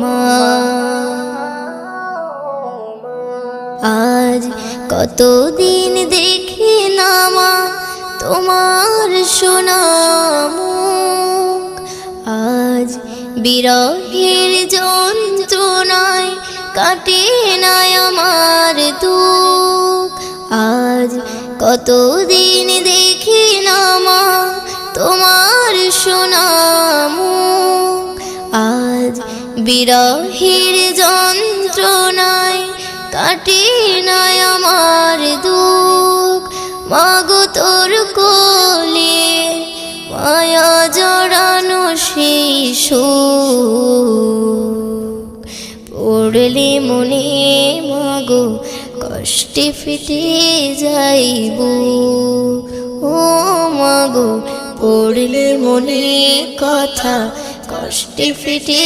মা। আজ কতদিন দেখি না মা তোমার সোনা মুখ, আজ বিরহের যন্ত্রণায় কাটে না আমার দুঃখ। আজ কতদিন দেখি না মা তোমার সোনা মুখ, আজ বিরহের যন্ত্রণায় কাটে না আমার দুঃখ। মাগো তোর কোলে মায়া জড়ানো সেই সুখ, পড়লে মনে মাগো কষ্টে ফেটে যাইব। ও মাগো পড়লে মনে কথা কষ্টে ফেটে